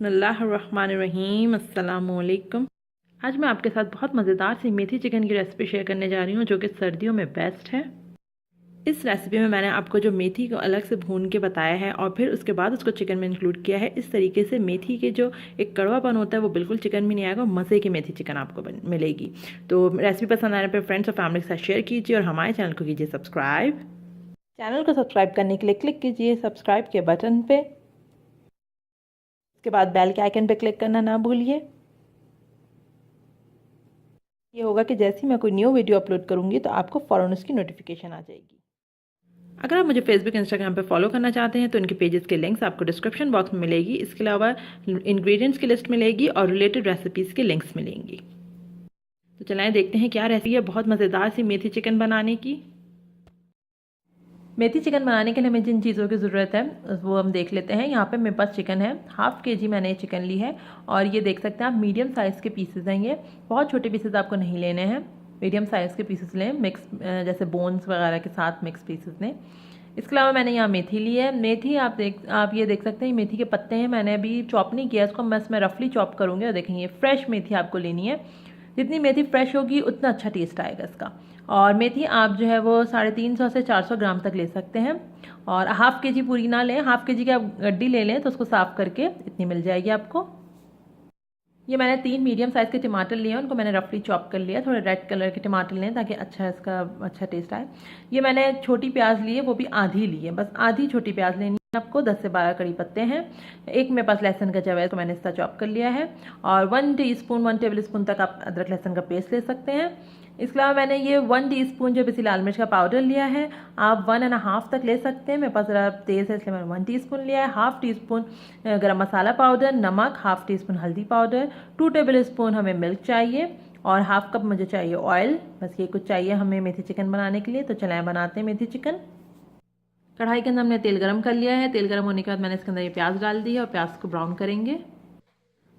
बिस्मिल्लाहिर्रहमानिर्रहीम अस्सलामुअलैकुम। आज मैं आपके साथ बहुत मज़ेदार सी मेथी चिकन की रेसिपी शेयर करने जा रही हूँ जो कि सर्दियों में बेस्ट है। इस रेसिपी में मैंने आपको जो मेथी को अलग से भून के बताया है और फिर उसके बाद उसको चिकन में इंक्लूड किया है। इस तरीके से मेथी के जो एक कड़वापन होता है वो बिल्कुल चिकन में नहीं आएगा, मज़े की मेथी चिकन आपको मिलेगी। तो रेसिपी पसंद आने पर फ्रेंड्स और फैमिली के साथ शेयर कीजिए और हमारे चैनल को कीजिए सब्सक्राइब। चैनल को सब्सक्राइब करने के लिए क्लिक कीजिए सब्सक्राइब के बटन पे। उसके बाद बेल के आइकन पे क्लिक करना ना भूलिए। ये होगा कि जैसे ही मैं कोई न्यू वीडियो अपलोड करूंगी तो आपको फ़ौरन उसकी नोटिफिकेशन आ जाएगी। अगर आप मुझे फेसबुक इंस्टाग्राम पे फॉलो करना चाहते हैं तो इनके पेजेस के लिंक्स आपको डिस्क्रिप्शन बॉक्स में मिलेगी। इसके अलावा इंग्रेडिएंट्स की लिस्ट मिलेगी और रिलेटेड रेसिपीज़ के लिंक्स मिलेंगी। तो चलाएं देखते हैं क्या रेसिपी है बहुत मज़ेदार सी मेथी चिकन बनाने की। मेथी चिकन बनाने के लिए हमें जिन चीज़ों की ज़रूरत है वो हम देख लेते हैं। यहाँ पे मेरे पास चिकन है, हाफ़ के जी मैंने चिकन ली है और ये देख सकते हैं आप मीडियम साइज़ के पीसेस हैं। ये बहुत छोटे पीसेस आपको नहीं लेने हैं, मीडियम साइज़ के पीसेस लें, मिक्स जैसे बोन्स वगैरह के साथ मिक्स पीसेस लें। इसके अलावा मैंने यहाँ मेथी ली है। मेथी आप ये देख सकते हैं मेथी के पत्ते हैं, मैंने अभी चॉप नहीं किया इसको, मैं इसमें रफली चॉप करूँगी। और देखेंगे फ्रेश मेथी आपको लेनी है, जितनी मेथी फ्रेश होगी उतना अच्छा टेस्ट आएगा इसका। और मेथी आप जो है वो 350 से 400 ग्राम तक ले सकते हैं और हाफ़ के जी पूरी ना लें, हाफ़ के जी की आप गड्डी ले लें तो उसको साफ़ करके इतनी मिल जाएगी आपको। ये मैंने 3 मीडियम साइज़ के टमाटर लिए, उनको मैंने रफली चॉप कर लिया। थोड़े रेड कलर के टमाटर लें ताकि इसका अच्छा टेस्ट आए। ये मैंने छोटी प्याज ली है, वो भी आधी ली है, बस आधी छोटी प्याज लेनी है आपको। 10 से 12 कड़ी पत्ते हैं। एक मेरे पास लहसुन का जव है तो मैंने इसका चॉप कर लिया है। और 1 टेबल स्पून तक आप अदरक लहसुन का पेस्ट ले सकते हैं। इसके अलावा मैंने ये 1 टीस्पून जो पिसी लाल मिर्च का पाउडर लिया है, आप 1.5 तक ले सकते हैं। मेरे पास ज़रा तेज़ है इसलिए मैंने 1 टीस्पून लिया है। हाफ़ टी स्पून गरम मसाला पाउडर, नमक, हाफ़ टी स्पून हल्दी पाउडर, 2 टेबल स्पून हमें मिल्क चाहिए और हाफ़ कप मुझे चाहिए ऑयल। बस ये कुछ चाहिए हमें मेथी चिकन बनाने के लिए। तो चलाएं बनाते हैं मेथी चिकन। कढ़ाई के अंदर हमने तेल गरम कर लिया है। तेल गरम होने के बाद मैंने इसके अंदर ये प्याज डाल दी है और प्याज को ब्राउन करेंगे।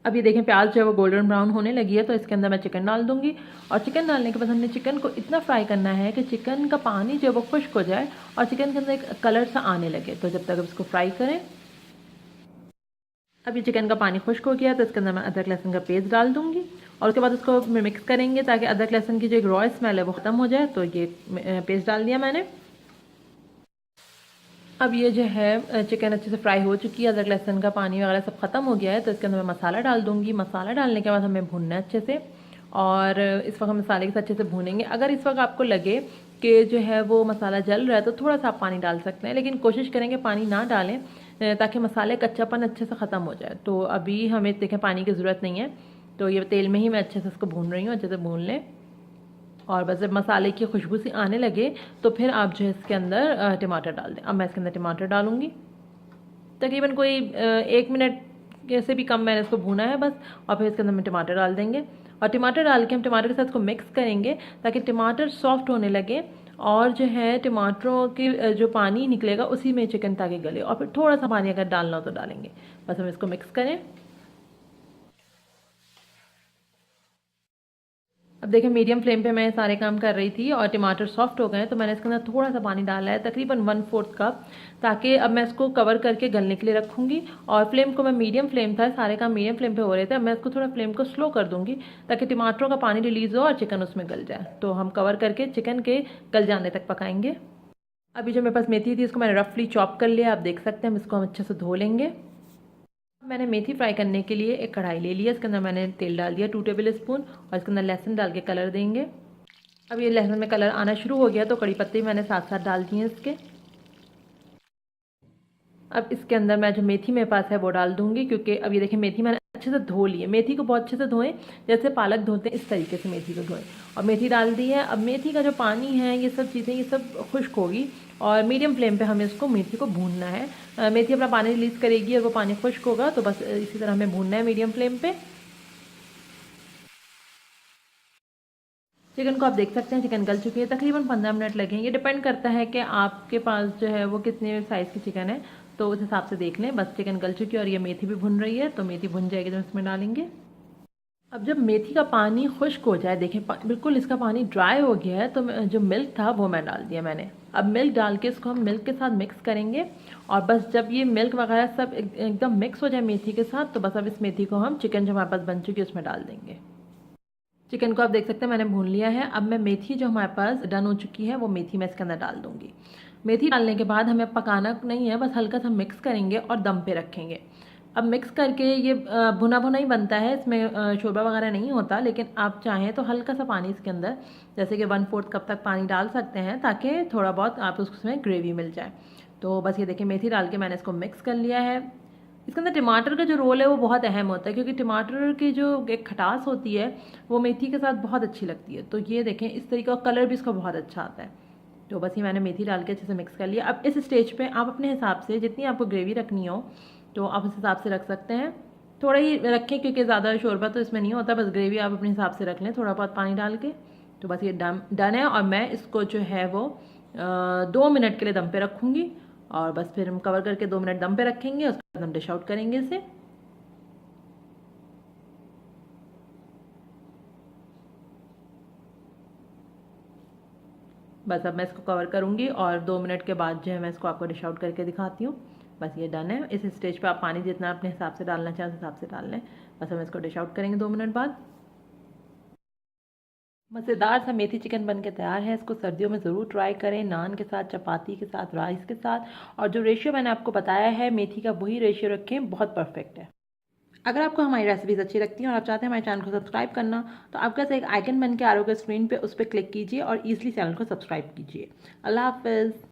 अब ये देखें प्याज जो है वो गोल्डन ब्राउन होने लगी है तो इसके अंदर मैं चिकन डाल दूंगी। और चिकन डालने के बाद हमने चिकन को इतना फ्राई करना है कि चिकन का पानी जो है वो खुश्क हो जाए और चिकन के अंदर एक कलर सा आने लगे। तो जब तक अब इसको फ्राई करें। अब ये चिकन का पानी खुश्क हो गया तो इसके अंदर मैं अदरक लहसुन का पेस्ट डाल दूंगी और उसके बाद उसको मिक्स करेंगे ताकि अदरक लहसुन की जो एक रॉ स्मेल है वो ख़त्म हो जाए। तो ये पेस्ट डाल दिया मैंने। अब ये जो है चिकन अच्छे से फ्राई हो चुकी है, अदरक लहसुन का पानी वगैरह सब खत्म हो गया है तो इसके अंदर मैं मसाला डाल दूंगी। मसाला डालने के बाद हमें भूनना है अच्छे से और इस वक्त हम मसाले के साथ अच्छे से भूनेंगे। अगर इस वक्त आपको लगे कि जो है वो मसाला जल रहा है तो थोड़ा सा आप पानी डाल सकते हैं, लेकिन कोशिश करेंगे पानी ना डालें ताकि मसाले कच्चापन अच्छे से ख़त्म हो जाए। तो अभी हमें देखें पानी की ज़रूरत नहीं है, तो ये तेल में ही मैं अच्छे से इसको भून रही हूँ। अच्छे से भून लें और बस जब मसाले की खुशबू सी आने लगे तो फिर आप जो है इसके अंदर टमाटर डाल दें। अब मैं इसके अंदर टमाटर डालूंगी। तकरीबन कोई 1 मिनट से भी कम मैंने इसको भूना है बस। और फिर इसके अंदर हम टमाटर डाल देंगे और टमाटर डाल के हम टमाटर के साथ इसको मिक्स करेंगे ताकि टमाटर सॉफ्ट होने लगे और जो है टमाटरों की जो पानी निकलेगा उसी में चिकन ताकि गले। और फिर थोड़ा सा पानी अगर डालना हो तो डालेंगे। बस हम इसको मिक्स करें। अब देखिए मीडियम फ्लेम पे मैं सारे काम कर रही थी और टमाटर सॉफ्ट हो गए तो मैंने इसके अंदर थोड़ा सा पानी डाला है, तकरीबन 1/4 कप, ताकि अब मैं इसको कवर करके गलने के लिए रखूंगी। और फ्लेम को मैं मीडियम फ्लेम था, सारे काम मीडियम फ्लेम पे हो रहे थे। अब मैं इसको थोड़ा फ्लेम को स्लो कर दूंगी ताकि टमाटरों का पानी रिलीज हो और चिकन उसमें गल जाए। तो हम कवर करके चिकन के गल जाने तक पकाएंगे। अभी जो मेरे पास मेथी थी इसको मैंने रफली चॉप कर लिया, आप देख सकते हैं। हम इसको हम अच्छे से धो लेंगे। मैंने मेथी फ्राई करने के लिए एक कढ़ाई ले लिया, इसके अंदर मैंने तेल डाल दिया 2 टेबल स्पून और इसके अंदर लहसुन डाल के कलर देंगे। अब ये लहसुन में कलर आना शुरू हो गया तो कड़ी पत्ते मैंने साथ साथ डाल दिए इसके। अब इसके अंदर मैं जो मेथी मेरे पास है वो डाल दूंगी, क्योंकि अब ये देखिए मेथी मैंने अच्छे से धो ली है। मेथी को बहुत अच्छे से धोएं, जैसे पालक धोते हैं इस तरीके से मेथी को धोएं। और मेथी डाल दी है। अब मेथी का जो पानी है ये सब चीज़ें ये सब खुश्क होगी और मीडियम फ्लेम पे हमें इसको मेथी को भूनना है। मेथी अपना पानी रिलीज़ करेगी और वो पानी खुश्क होगा तो बस इसी तरह हमें भूनना है मीडियम फ्लेम पे। चिकन को आप देख सकते हैं चिकन गल चुकी है, तकरीबन 15 मिनट लगेंगे। डिपेंड करता है कि आपके पास जो है वो कितने साइज़ की चिकन है तो उस हिसाब से देख लें। बस चिकन गल चुकी है और ये मेथी भी भुन रही है तो मेथी भुन जाएगी तो इसमें डालेंगे। अब जब मेथी का पानी खुश्क हो जाए, देखें बिल्कुल इसका पानी ड्राई हो गया है, तो जो मिल्क था वो मैं डाल दिया मैंने। अब मिल्क डाल के इसको हम मिल्क के साथ मिक्स करेंगे और बस जब ये मिल्क वगैरह सब एकदम मिक्स हो जाए मेथी के साथ, तो बस अब इस मेथी को हम चिकन जो हमारे पास बन चुकी है उसमें डाल देंगे। चिकन को आप देख सकते हैं मैंने भून लिया है। अब मैं मेथी जो हमारे पास डन हो चुकी है वो मेथी मैं इसके अंदर डाल दूँगी। मेथी डालने के बाद हमें पकाना नहीं है, बस हल्का सा मिक्स करेंगे और दम पे रखेंगे। अब मिक्स करके ये भुना भुना ही बनता है, इसमें शोरबा वगैरह नहीं होता, लेकिन आप चाहें तो हल्का सा पानी इसके अंदर जैसे कि 1/4 कप तक पानी डाल सकते हैं, ताकि थोड़ा बहुत आप उसमें ग्रेवी मिल जाए। तो बस ये देखिए मेथी डाल के मैंने इसको मिक्स कर लिया है। इसके अंदर टमाटर का जो रोल है वो बहुत अहम होता है, क्योंकि टमाटर की जो एक खटास होती है वो मेथी के साथ बहुत अच्छी लगती है। तो ये देखें इस तरीके का कलर भी इसका बहुत अच्छा आता है। तो बस ये मैंने मेथी डाल के अच्छे से मिक्स कर लिया। अब इस स्टेज पे आप अपने हिसाब से जितनी आपको ग्रेवी रखनी हो तो आप उस हिसाब से रख सकते हैं। थोड़ा ही रखें क्योंकि ज़्यादा शोरबा तो इसमें नहीं होता, बस ग्रेवी आप अपने हिसाब से रख लें थोड़ा बहुत पानी डाल के। तो बस ये डन है और मैं इसको जो है वो 2 मिनट के लिए दम पे रखूँगी और बस फिर हम कवर करके 2 मिनट दम पे रखेंगे, उसके बाद हम डिश आउट करेंगे इसे। बस अब मैं इसको कवर करूँगी और 2 मिनट के बाद जो है मैं इसको आपको डिश आउट करके दिखाती हूँ। बस ये डन है। इस स्टेज पे आप पानी जितना अपने हिसाब से डालना चाहें उस हिसाब से डाल लें। बस हम इसको डिश आउट करेंगे 2 मिनट बाद। मज़ेदार सा मेथी चिकन बन के तैयार है। इसको सर्दियों में ज़रूर ट्राई करें, नान के साथ, चपाती के साथ, राइस के साथ। और जो रेशियो मैंने आपको बताया है मेथी का वही रेशियो रखें, बहुत परफेक्ट है। अगर आपको हमारी रेसिपीज़ अच्छी लगती हैं और आप चाहते हैं हमारे चैनल को सब्सक्राइब करना, तो आपके पास एक आइकन बन के आ रहा होगा स्क्रीन पे, उस पर क्लिक कीजिए और ईजिली चैनल को सब्सक्राइब कीजिए। अल्लाह हाफ़िज़।